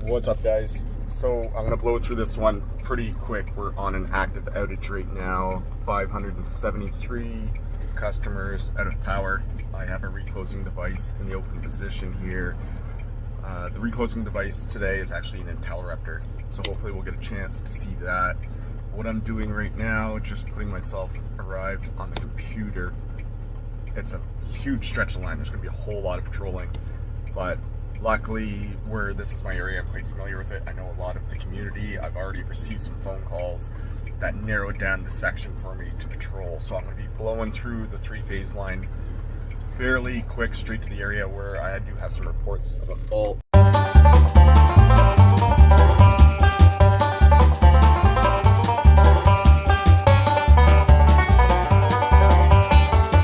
What's up, guys? So I'm gonna blow through this one pretty quick. We're on an active outage right now. 573 customers out of power. I have a reclosing device in the open position here. The reclosing device today is actually an interrupter, so hopefully we'll get a chance to see that. What I'm doing right now, just putting myself arrived on the computer. It's a huge stretch of line. There's gonna be a whole lot of patrolling, but luckily, where this is my area, I'm quite familiar with it. I know a lot of the community. I've already received some phone calls that narrowed down the section for me to patrol. So I'm going to be blowing through the three-phase line fairly quick, straight to the area where I do have some reports of a fault.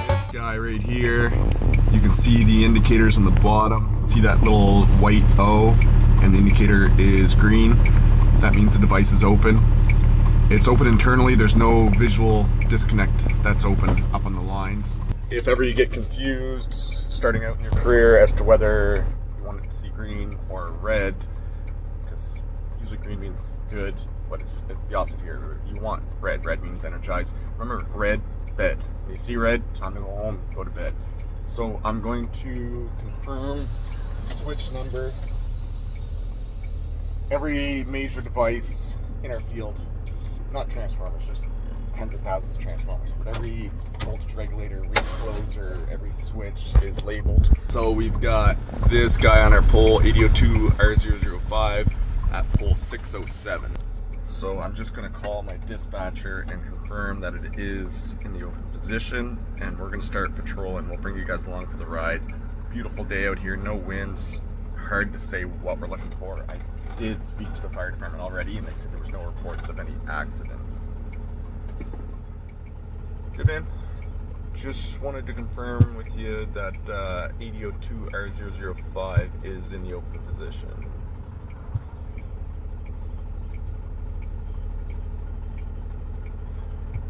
This guy right here. You can see the indicators on the bottom. See that little white O, and the indicator is green. That means the device is open. It's open internally. There's no visual disconnect that's open up on the lines. If ever you get confused starting out in your career as to whether you want it to see green or red, because usually green means good, but it's the opposite here. You want red. Red means energized. Remember, red, bed. When you see red, time to go home, go to bed. So I'm going to confirm switch number. Every major device in our field, not transformers, just tens of thousands of transformers, but every voltage regulator, recloser, every switch is labeled. So we've got this guy on our pole, 802R005 at pole 607. So I'm just going to call my dispatcher and confirm that it is in the open position, and we're going to start patrolling. We'll bring you guys along for the ride. Beautiful day out here, no winds. Hard to say what we're looking for. I did speak to the fire department already, and they said there was no reports of any accidents. Good, man. Just wanted to confirm with you that 802R005 is in the open position.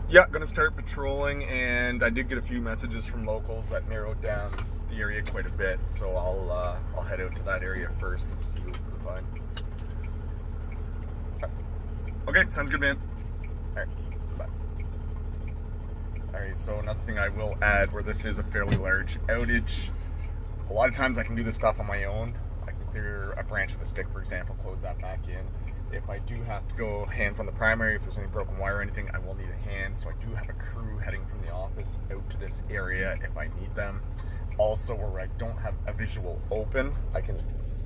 Yeah, gonna start patrolling, and I did get a few messages from locals that narrowed down the area quite a bit, so I'll head out to that area first and see what we can find. Okay, sounds good, man. Alright, bye. Alright, so another thing I will add, where this is a fairly large outage, a lot of times I can do this stuff on my own. I can clear a branch with a stick, for example, close that back in. If I do have to go hands on the primary, if there's any broken wire or anything, I will need a hand. So I do have a crew heading from the office out to this area if I need them. Also, where I don't have a visual open, I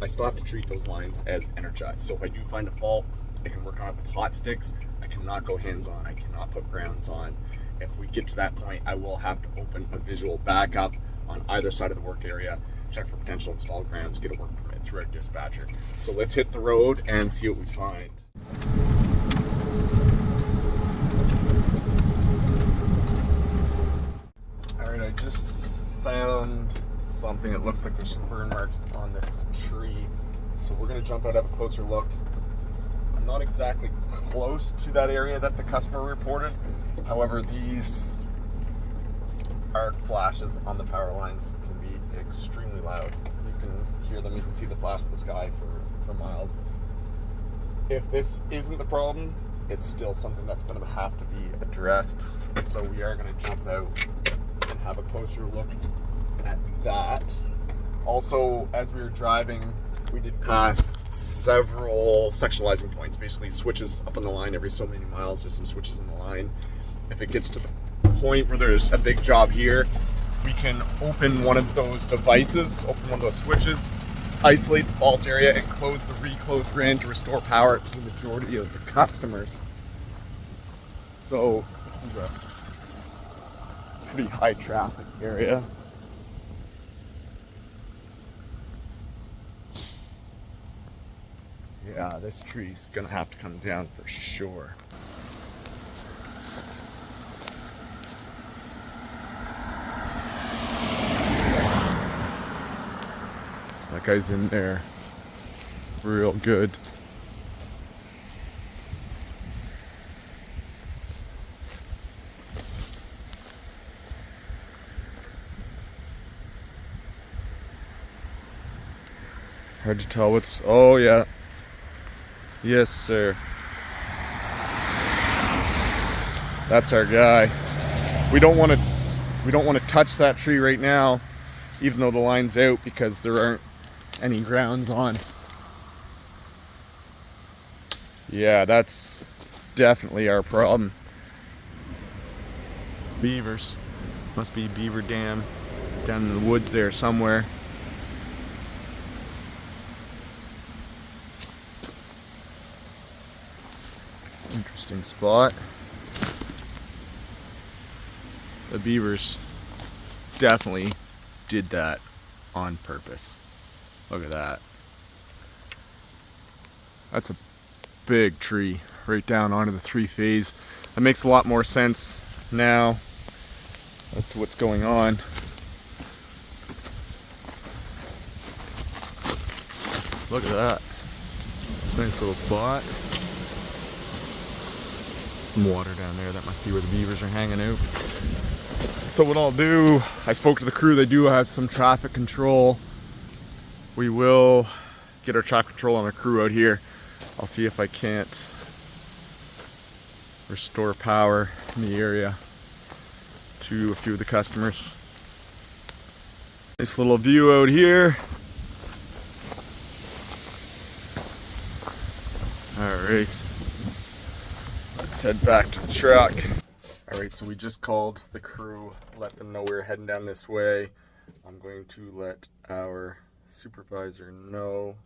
still have to treat those lines as energized. So if I do find a fault, I can work on it with hot sticks. I cannot go hands on. I cannot put grounds on. If we get to that point, I will have to open a visual backup on either side of the work area, check for potential installed grounds, get a work permit through our dispatcher. So let's hit the road and see what we find. Alright, I just found something. It looks like there's some burn marks on this tree. So we're going to jump out, have a closer look. I'm not exactly close to that area that the customer reported. However, these arc flashes on the power lines can be extremely loud. You can hear them, you can see the flash in the sky for miles. If this isn't the problem, it's still something that's going to have to be addressed. So we are going to jump out and have a closer look at that. Also, as we were driving, we did pass several sectionalizing points, basically switches up on the line every so many miles. There's some switches in the line. If it gets to the point where there's a big job here, we can open one of those devices, open one of those switches, isolate the fault area, and close the reclose RAN to restore power to the majority of the customers. So this is a pretty high traffic area. Yeah, this tree's gonna have to come down for sure. That guy's in there real good. Hard to tell what's, oh yeah, Yes, sir. That's our guy. We don't want to touch that tree right now, even though the line's out, because there aren't any grounds on. Yeah, that's definitely our problem. Beavers. Must be beaver dam down in the woods there somewhere. Interesting spot. The beavers definitely did that on purpose. Look at that. That's a big tree right down onto the 3-phase. That makes a lot more sense now as to what's going on. Look at that. Nice little spot. Some water down there. That must be where the beavers are hanging out. So what I'll do, I spoke to the crew. They do have some traffic control. We will get our traffic control on our crew out here. I'll see if I can't restore power in the area to a few of the customers. Nice little view out here. Alright, let's head back to the truck. Alright, so we just called the crew, let them know we're heading down this way. I'm going to let our supervisor know,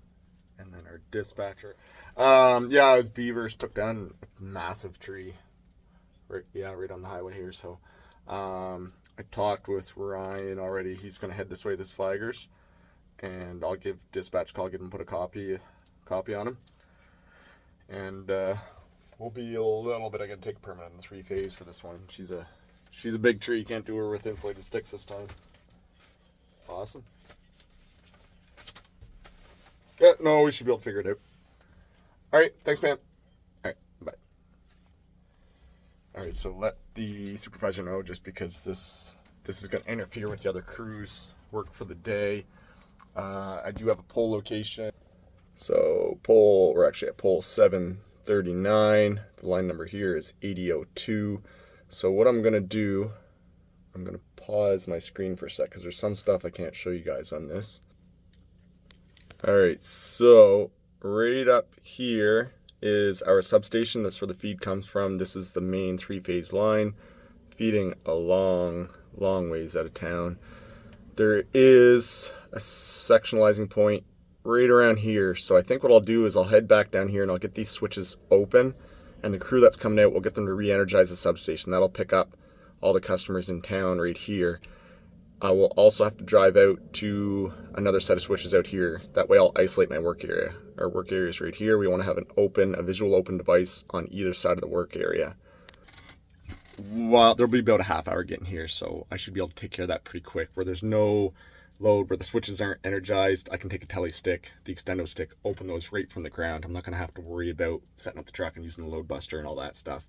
and then our dispatcher. Yeah, it was beavers, took down a massive tree. Right on the highway here. So I talked with Ryan already. He's going to head this way with his flaggers, and I'll give dispatch a call, give him put a copy on him. And we'll be a little bit. I gotta take a permit on the 3-phase for this one. She's a big tree. Can't do her with insulated sticks this time. Awesome. Yeah, no, we should be able to figure it out. All right, thanks, man. All right, bye. All right, so let the supervisor know, just because this is going to interfere with the other crew's work for the day. I do have a pole location. So we're actually at pole 739. The line number here is 8002. So what I'm going to do, I'm going to pause my screen for a sec, because there's some stuff I can't show you guys on this. Alright, so right up here is our substation. That's where the feed comes from. This is the main 3-phase line, feeding a long ways out of town. There is a sectionalizing point right around here. So I think what I'll do is I'll head back down here and I'll get these switches open, and the crew that's coming out, we'll get them to re-energize the substation. That'll pick up all the customers in town right here. I will also have to drive out to another set of switches out here. That way I'll isolate my work area. Our work area is right here. We want to have a visual open device on either side of the work area. Well, there'll be about a half hour getting here, so I should be able to take care of that pretty quick. Where there's no load, where the switches aren't energized, I can take a tele stick, the extendo stick, open those right from the ground. I'm not going to have to worry about setting up the truck and using the load buster and all that stuff.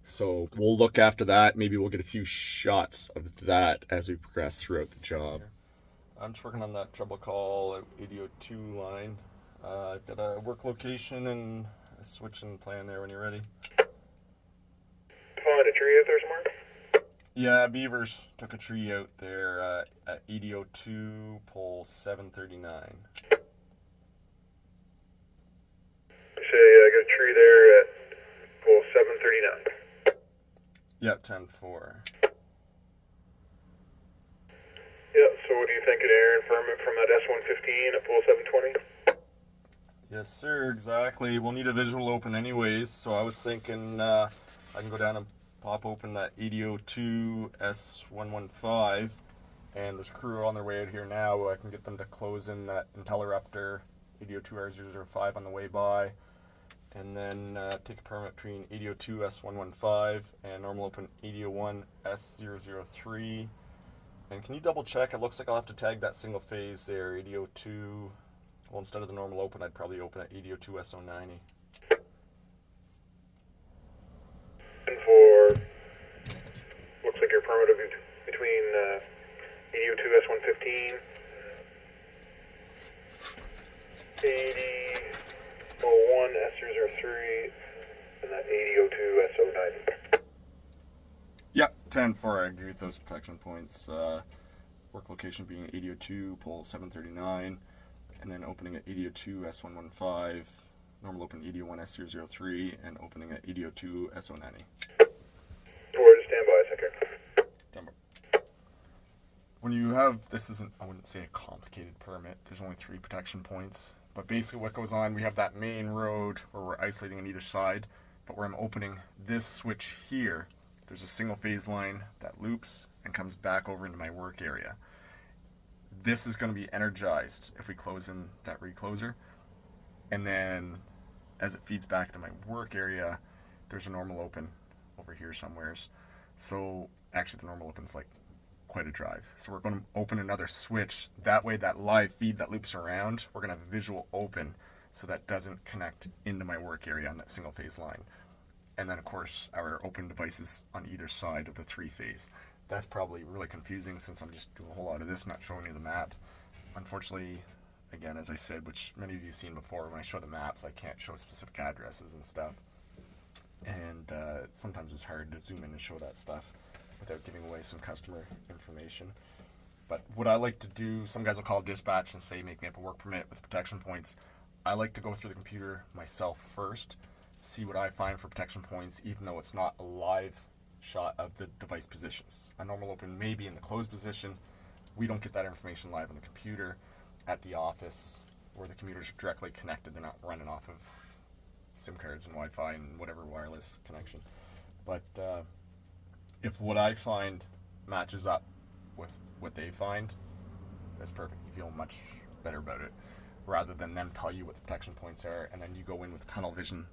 So we'll look after that. Maybe we'll get a few shots of that as we progress throughout the job. I'm just working on that trouble call 8002 line. I've got a work location and a switching plan there when you're ready. Find a tree out there somewhere? Yeah, beavers took a tree out there at 8002, pole 739. You say I got a tree there at pole 739. Yeah, 10-4. Yeah, so what do you think of air and ferment from that S115 at pole 720? Yes, sir, exactly. We'll need a visual open anyways, so I was thinking I can go down and pop open that 8002 S115, and there's a crew on their way out here now. I can get them to close in that Interruptor 8002R005 on the way by, and then take a permit between 8002 S115 and normal open 8001 S003. And can you double check? It looks like I'll have to tag that single phase there, 8002. Well, instead of the normal open, I'd probably open at 8002 S090. And for, looks like your permit will be between 8002 S115, 8001 S003 and that 8002 SO90. Yeah, 10-4, I agree with those protection points. Work location being 8002, pole 739, and then opening at 8002 S115, normal open 8001 S003, and opening at 8002 SO90. Forward to standby, second. Standby. When you have, this isn't, I wouldn't say a complicated permit, there's only 3 protection points, but basically what goes on, we have that main road where we're isolating on either side, but where I'm opening this switch here, there's a single phase line that loops and comes back over into my work area. This is going to be energized if we close in that recloser, and then as it feeds back to my work area, there's a normal open over here somewheres. So actually the normal open's like quite a drive. So we're going to open another switch. That way that live feed that loops around, we're going to have a visual open so that doesn't connect into my work area on that single phase line. And then of course our open devices on either side of the 3-phase. That's probably really confusing since I'm just doing a whole lot of this, not showing you the map. Unfortunately, again, as I said, which many of you have seen before, when I show the maps, I can't show specific addresses and stuff. And sometimes it's hard to zoom in and show that stuff without giving away some customer information. But what I like to do, some guys will call dispatch and say, make me up a work permit with protection points. I like to go through the computer myself first, see what I find for protection points, even though it's not a live shot of the device positions. A normal open may be in the closed position. We don't get that information live on the computer at the office where the computers are directly connected. They're not running off of SIM cards and Wi-Fi and whatever wireless connection. But if what I find matches up with what they find, that's perfect. You feel much better about it rather than them tell you what the protection points are and then you go in with tunnel vision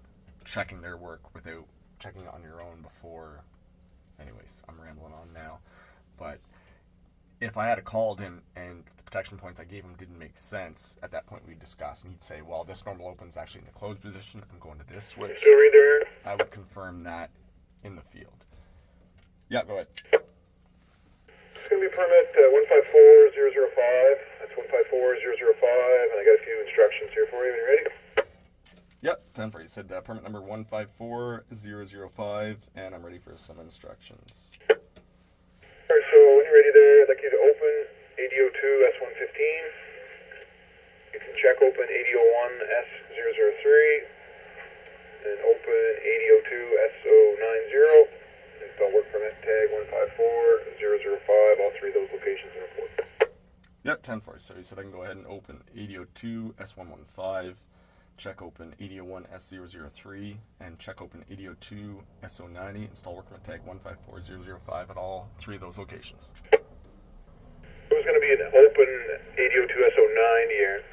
checking their work without checking it on your own before. Anyways, I'm rambling on now. But if I had called him and the protection points I gave him didn't make sense, at that point we'd discuss and he'd say, well, this normal open's actually in the closed position. I'm going to this switch. Still read there? I would confirm that in the field. Yeah, go ahead. It's going to be permit 154005. That's 154005, and I got a few instructions here for you. Are you ready? Yep, 10 for you. Said permit number 154005, and I'm ready for some instructions. Alright, so when you're ready there, I'd like you to open 8002 S115. You can check open 8001 S003, and open 8002 SO90. Install work permit tag 154005. All 3 of those locations are report. Yep, 10 for you. So he said I can go ahead and open 8002 S115. Check open 8001 S003 and check open 8002 SO90. Install work permit tag 154005 at all 3 of those locations. It was going to be an open 8002 SO90 here.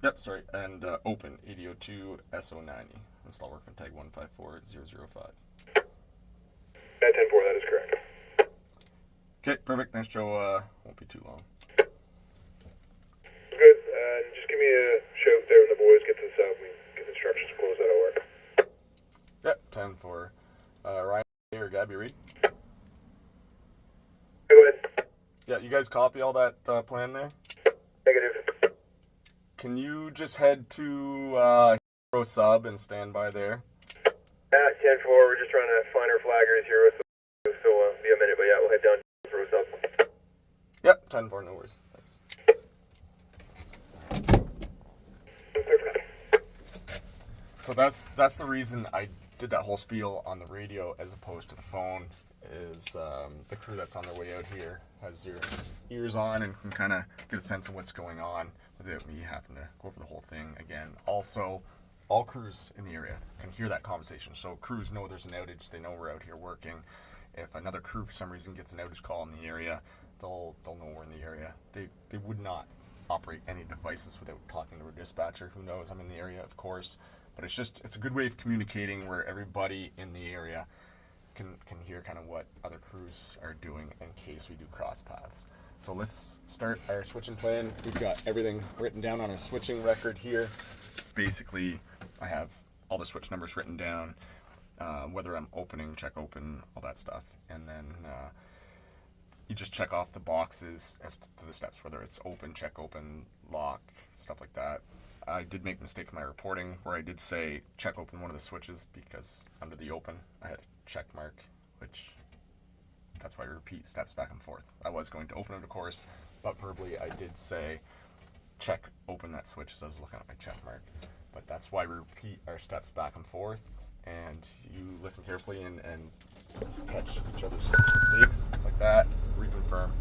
Yep, sorry, and open 8002 SO90. Install work permit tag 154005. At 10-4, that is correct. Okay, perfect. Thanks, Joe. Won't be too long. Good. Just give me a shout there when the boys get this out. We give instructions to close that out work. Yep, 10-4. Ryan or Gabby Reed? Go ahead. Yeah, you guys copy all that plan there? Negative. Can you just head to Hero Sub and stand by there? At 10-4, we're just trying to find our flaggers here. So be a minute, but yeah, we'll head down to Rose up. Yep, 10-4, no worries. Thanks. So that's the reason I did that whole spiel on the radio as opposed to the phone, is the crew that's on their way out here has their ears on and can kind of get a sense of what's going on without me having to go over the whole thing again. Also, all crews in the area can hear that conversation. So crews know there's an outage, they know we're out here working. If another crew for some reason gets an outage call in the area, they'll know we're in the area. They would not operate any devices without talking to a dispatcher who knows I'm in the area, of course. But it's a good way of communicating where everybody in the area can hear kind of what other crews are doing in case we do cross paths. So let's start our switching plan. We've got everything written down on a switching record here. Basically, I have all the switch numbers written down, whether I'm opening, check open, all that stuff. And then you just check off the boxes as to the steps, whether it's open, check open, lock, stuff like that. I did make a mistake in my reporting where I did say check open one of the switches, because under the open I had a check mark, which that's why I repeat steps back and forth. I was going to open it, of course, but verbally I did say check open that switch as I was looking at my check mark. But that's why we repeat our steps back and forth, and you listen carefully and catch each other's mistakes like that, reconfirm.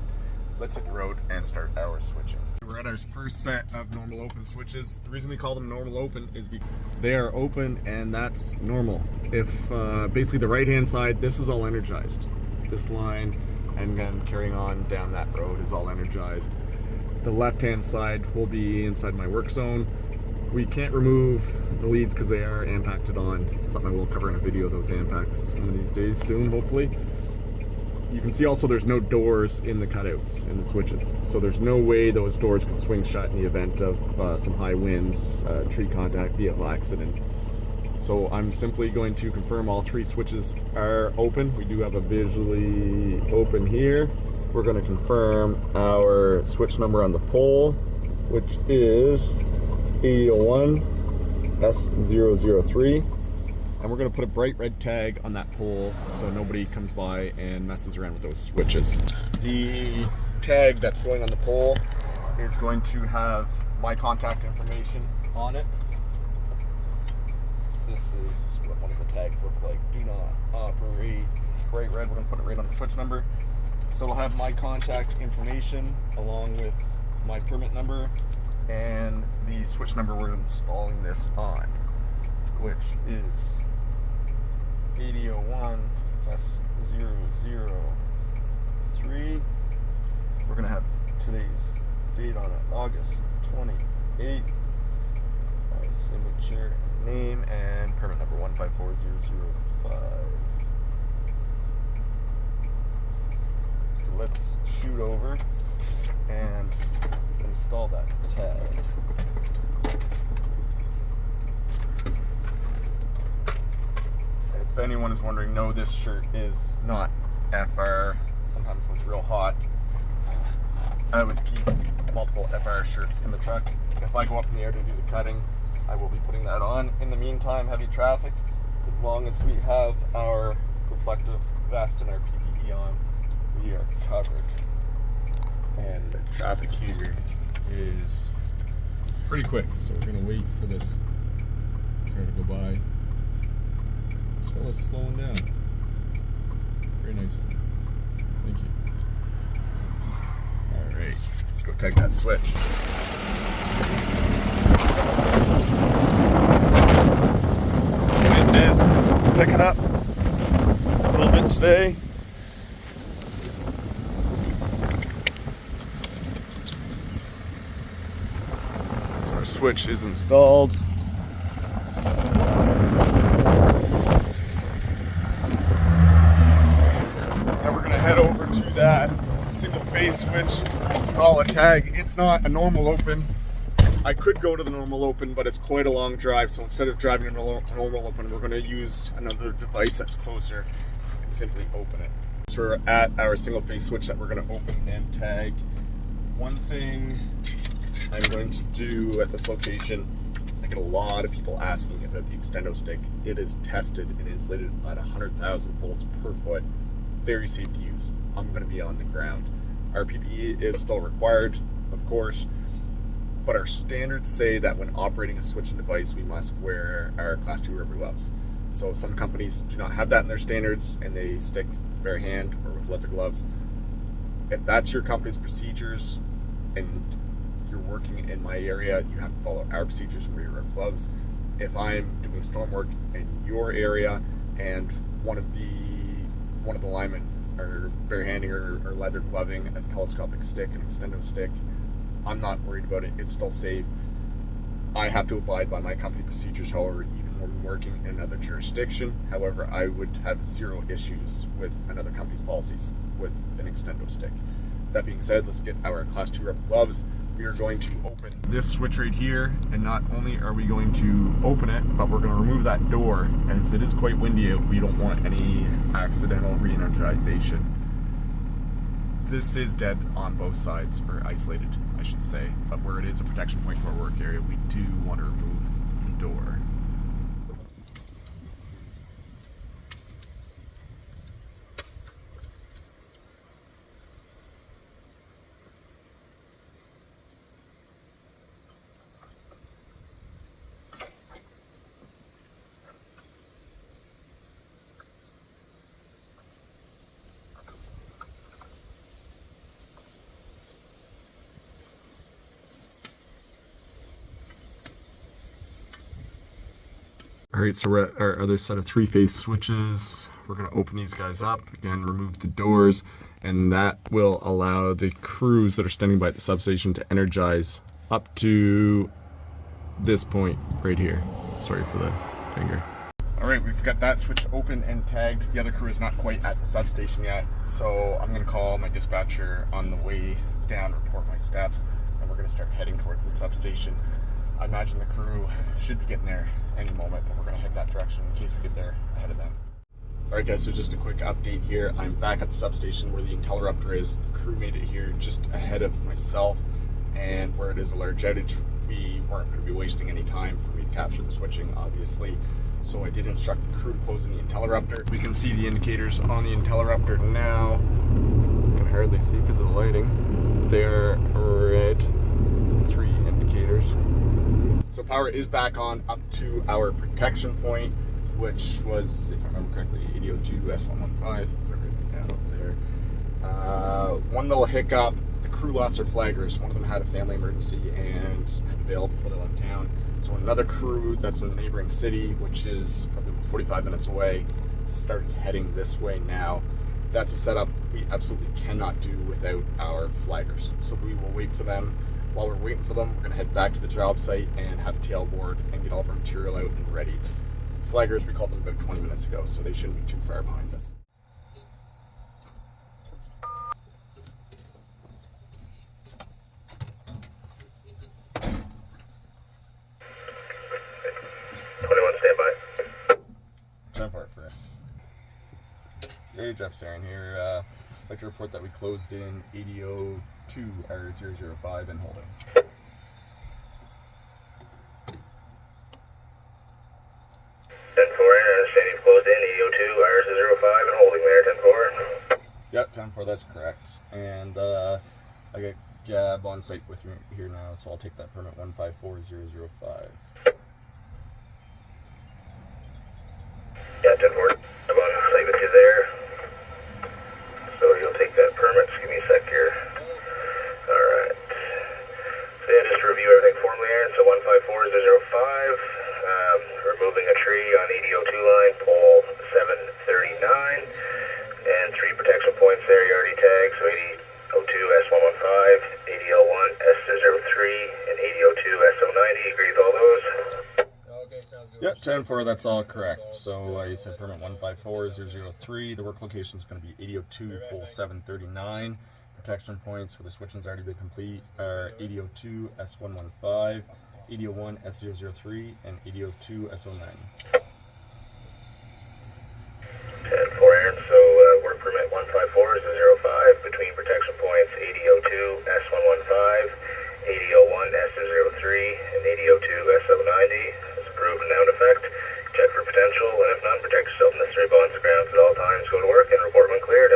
Let's hit the road and start our switching. We're at our first set of normal open switches. The reason we call them normal open is because they are open, and that's normal. If basically the right hand side, this is all energized. This line and then carrying on down that road is all energized. The left hand side will be inside my work zone. We can't remove the leads because they are ampacted on. Something I will cover in a video of those ampacts one of these days soon, hopefully. You can see also there's no doors in the cutouts in the switches, so there's no way those doors could swing shut in the event of some high winds, tree contact, vehicle accident. So I'm simply going to confirm all three switches are open. We do have a visually open here. We're going to confirm our switch number on the pole, which is 8001 S003. And we're going to put a bright red tag on that pole so nobody comes by and messes around with those switches. The tag that's going on the pole is going to have my contact information on it. This is what one of the tags look like. Do not operate. Bright red, we're going to put it right on the switch number. So it'll have my contact information along with my permit number and the switch number we're installing this on, which is 8001 S003. We're going to have today's date on it, August 28th. My signature, name, and permit number 154005. So let's shoot over and install that tag. If anyone is wondering, no, this shirt is not FR. Sometimes when it's real hot, I always keep multiple FR shirts in the truck. If I go up in the air to do the cutting, I will be putting that on. In the meantime, heavy traffic, as long as we have our reflective vest and our PPE on, we are covered. And the traffic here is pretty quick, so we're going to wait for this car to go by. This fella's slowing down. Very nice of him. Thank you. Alright, let's go take that switch. Wind is picking up a little bit today. So our switch is installed. Head over to that single phase switch, install a tag. It's not a normal open. I could go to the normal open, but it's quite a long drive, so instead of driving a normal open, we're going to use another device that's closer and simply open it. So we're at our single phase switch that we're going to open and tag. One thing I'm going to do at this location, I get a lot of people asking about the extendo stick. It is tested and insulated at 100,000 volts per foot. Very safe to use. I'm going to be on the ground. Our PPE is still required, of course, but our standards say that when operating a switching device, we must wear our Class 2 rubber gloves. So some companies do not have that in their standards, and they stick bare hand or with leather gloves. If that's your company's procedures and you're working in my area, you have to follow our procedures and wear your rubber gloves. If I'm doing storm work in your area and one of the linemen are barehanding or leather gloving a telescopic stick, an extendo stick, I'm not worried about it. It's still safe. I have to abide by my company procedures, however, even when working in another jurisdiction. However, I would have zero issues with another company's policies with an extendo stick. That being said, let's get our Class 2 rubber gloves. We are going to open this switch right here, and not only are we going to open it, but we're going to remove that door. As it is quite windy out, we don't want any accidental re-energization. This is dead on both sides, or isolated, I should say. But where it is a protection point to our work area, we do want to remove the door. Alright, so we're at our other set of 3-phase switches. We're going to open these guys up, again remove the doors, and that will allow the crews that are standing by at the substation to energize up to this point right here. Sorry for the finger. Alright, we've got that switch open and tagged. The other crew is not quite at the substation yet, so I'm going to call my dispatcher on the way down, report my steps, and we're going to start heading towards the substation. I imagine the crew should be getting there any moment, but we're going to head that direction in case we get there ahead of them. Alright guys, so just a quick update here. I'm back at the substation where the interrupter is. The crew made it here just ahead of myself, and where it is a large outage, we weren't going to be wasting any time for me to capture the switching, obviously. So I did instruct the crew to close in the interrupter. We can see the indicators on the interrupter now. You can hardly see because of the lighting. They're red, 3 indicators. So power is back on up to our protection point, which was, if I remember correctly, 8002 S115. Right out there. One little hiccup, the crew lost their flaggers. One of them had a family emergency and had to bail before they left town. So another crew that's in the neighboring city, which is probably 45 minutes away, started heading this way now. That's a setup we absolutely cannot do without our flaggers. So we will wait for them. While we're waiting for them, we're going to head back to the job site and have a tailboard and get all of our material out and ready. Flaggers, we called them about 20 minutes ago, so they shouldn't be too far behind us. Hey, Jeff Sarin here. I'd like to report that we closed in 8002 R005 and holding. 10-4, I understand you've closed in 8002 R005 and holding there, 10-4. Yep, 10-4, that's correct. And I got Gab on site with me here now, so I'll take that permit 154005. Yeah, 10-4, I'm on site with you there. So you'll take that permit. Just give me a sec here. Alright. So yeah, just to review everything formally here. So 154005, removing a tree on 8002 line, pole 739, and 3 protection points there you already tagged. So 8002 S115, 80L1 S003, and 8002 S090. Agree with all those? Yep, 10-4, that's all correct. So you said permit 154003. The work location is going to be 8002, pole 739. Protection points for the switching's already been complete are 8002 S115, 8001 S003, and 8002 S090. 10-4, Aaron. So work permit 154005 between protection points 8002 S115, 8001 S003, and 8002 S090. Approved and now in effect. Check for potential, and if none, protect yourself. Necessary bonds and grounds at all times. Go to work and report when cleared.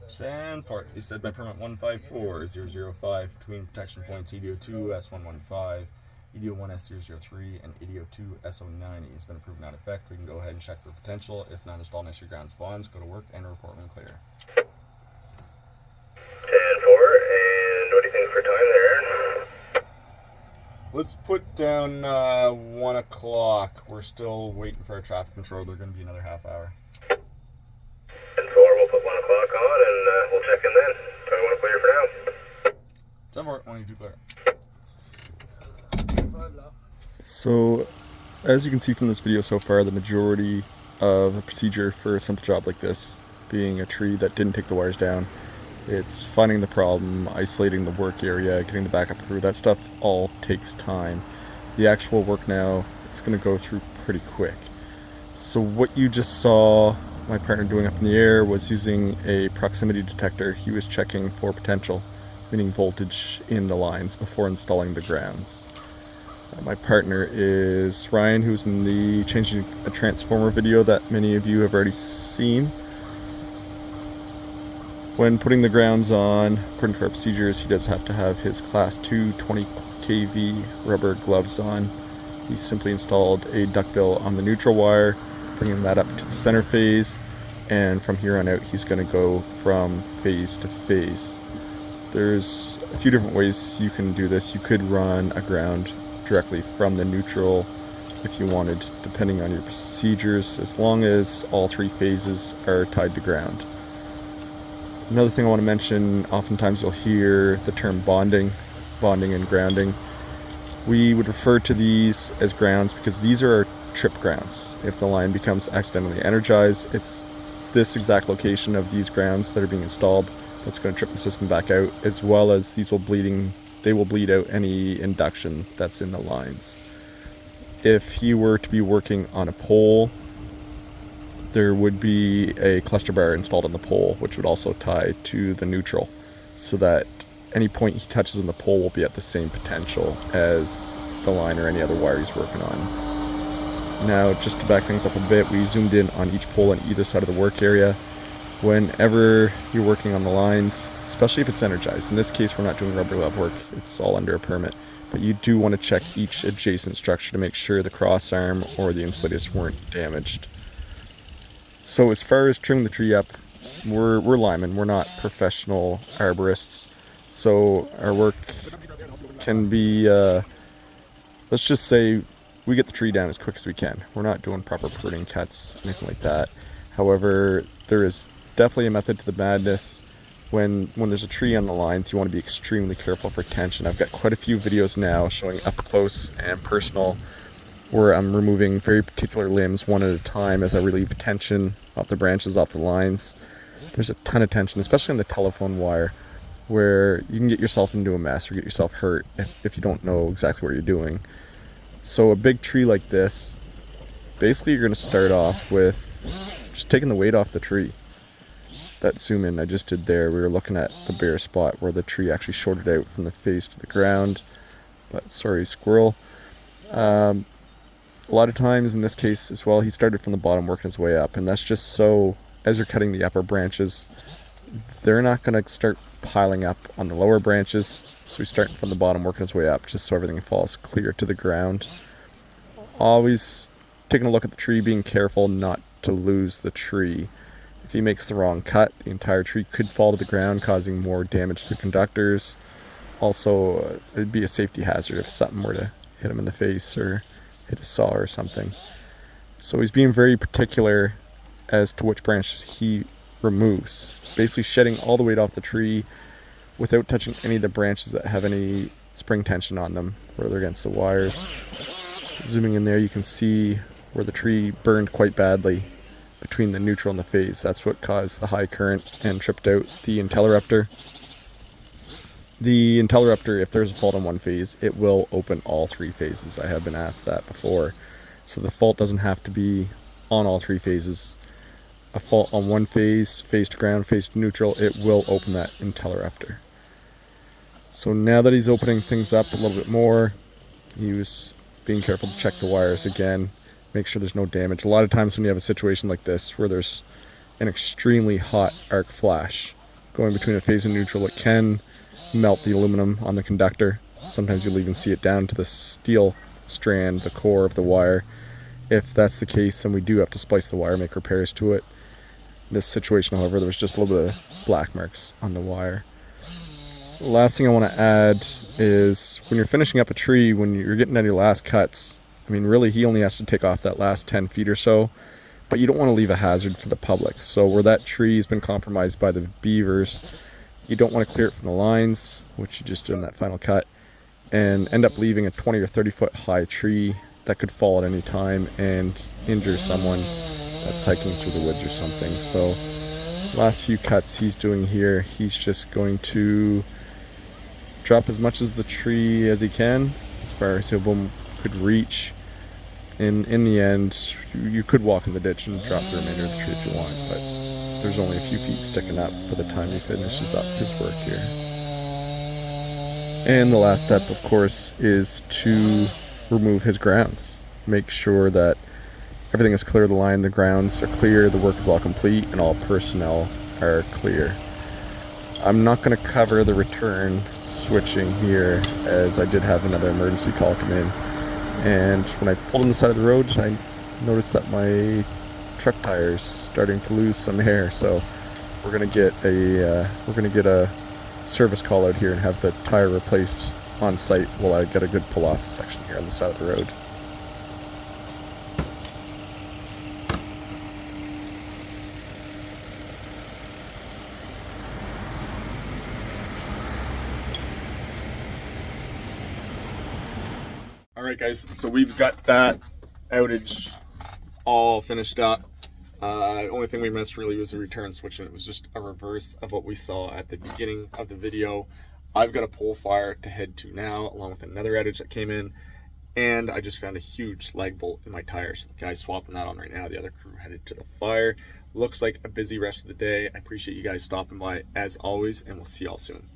10-4. You said by permit 154005 between protection points 8002 S115, 8001 S003, and 8002 S090 has been approved and not in effect. We can go ahead and check for potential. If not, install necessary grounds bonds. Go to work and report when clear. 10-4, and what do you think for time there, Aaron? Let's put down 1 o'clock. We're still waiting for our traffic control. They're going to be another half hour. 10-4, we'll put 1 o'clock on and we'll check in then. So we want to clear for now. 10-4, 1 clear. So, as you can see from this video so far, the majority of the procedure for a simple job like this, being a tree that didn't take the wires down, it's finding the problem, isolating the work area, getting the backup crew, that stuff all takes time. The actual work now, it's going to go through pretty quick. So what you just saw my partner doing up in the air was using a proximity detector. He was checking for potential meaning voltage in the lines before installing the grounds. My partner is Ryan, who's in the changing a transformer video that many of you have already seen. When putting the grounds on, according to our procedures, he does have to have his class 2 20 kV rubber gloves on. He simply installed a duckbill on the neutral wire, bringing that up to the center phase, and from here on out he's going to go from phase to phase. There's a few different ways you can do this. You could run a ground directly from the neutral if you wanted, depending on your procedures, as long as all 3 phases are tied to ground. Another thing I want to mention, oftentimes you'll hear the term bonding and grounding. We would refer to these as grounds because these are our trip grounds. If the line becomes accidentally energized, it's this exact location of these grounds that are being installed that's going to trip the system back out, as well as they will bleed out any induction that's in the lines. If he were to be working on a pole, there would be a cluster bar installed on the pole, which would also tie to the neutral, so that any point he touches on the pole will be at the same potential as the line or any other wire he's working on. Now, just to back things up a bit, we zoomed in on each pole on either side of the work area. Whenever you're working on the lines, especially if it's energized, in this case we're not doing rubber glove work, it's all under a permit, but you do want to check each adjacent structure to make sure the cross arm or the insulators weren't damaged. So as far as trimming the tree up, we're linemen, we're not professional arborists, so our work can be, let's just say we get the tree down as quick as we can. We're not doing proper pruning cuts, anything like that. However, there is definitely a method to the madness. When there's a tree on the lines, you want to be extremely careful for tension. I've got quite a few videos now showing up close and personal where I'm removing very particular limbs one at a time as I relieve tension off the branches, off the lines. There's a ton of tension, especially on the telephone wire, where you can get yourself into a mess or get yourself hurt if you don't know exactly what you're doing. So a big tree like this, basically you're going to start off with just taking the weight off the tree. That zoom in I just did there, we were looking at the bare spot where the tree actually shorted out from the face to the ground. But sorry, squirrel. A lot of times in this case as well, he started from the bottom working his way up, and that's just so as you're cutting the upper branches, they're not going to start piling up on the lower branches, so he's starting from the bottom working his way up just so everything falls clear to the ground. Always taking a look at the tree, being careful not to lose the tree. If he makes the wrong cut, the entire tree could fall to the ground, causing more damage to conductors. Also, it'd be a safety hazard if something were to hit him in the face or hit a saw or something. So he's being very particular as to which branches he removes, basically shedding all the weight off the tree without touching any of the branches that have any spring tension on them where they're against the wires. Zooming in there, you can see where the tree burned quite badly between the neutral and the phase. That's what caused the high current and tripped out the interrupter. The interrupter, if there's a fault on one phase, it will open all 3 phases. I have been asked that before. So the fault doesn't have to be on all 3 phases. A fault on one phase, phase to ground, phase to neutral, it will open that interrupter. So now that he's opening things up a little bit more, he was being careful to check the wires again, make sure there's no damage. A lot of times when you have a situation like this where there's an extremely hot arc flash going between a phase and neutral, it can melt the aluminum on the conductor. Sometimes you'll even see it down to the steel strand, the core of the wire. If that's the case, then we do have to splice the wire, make repairs to it. In this situation, however, there was just a little bit of black marks on the wire. The last thing I want to add is when you're finishing up a tree, when you're getting down to your last cuts, I mean, really, he only has to take off that last 10 feet or so, but you don't want to leave a hazard for the public. So where that tree has been compromised by the beavers, you don't want to clear it from the lines, which you just did in that final cut, and end up leaving a 20 or 30 foot high tree that could fall at any time and injure someone that's hiking through the woods or something. So last few cuts he's doing here, he's just going to drop as much of the tree as he can, as far as he could reach. In the end, you could walk in the ditch and drop the remainder of the tree if you want, but there's only a few feet sticking up by the time he finishes up his work here. And the last step, of course, is to remove his grounds. Make sure that everything is clear of the line, the grounds are clear, the work is all complete, and all personnel are clear. I'm not going to cover the return switching here, as I did have another emergency call come in. And when I pulled on the side of the road, I noticed that my truck tire's starting to lose some air. So we're going to get a service call out here and have the tire replaced on site while I get a good pull off section here on the side of the road. Alright guys, so we've got that outage all finished up. The only thing we missed really was the return switch, and it was just a reverse of what we saw at the beginning of the video. I've got a pole fire to head to now, along with another outage that came in, and I just found a huge lag bolt in my tire. So the guy's swapping that on right now. The other crew headed to the fire. Looks like a busy rest of the day. I appreciate you guys stopping by as always, and we'll see y'all soon.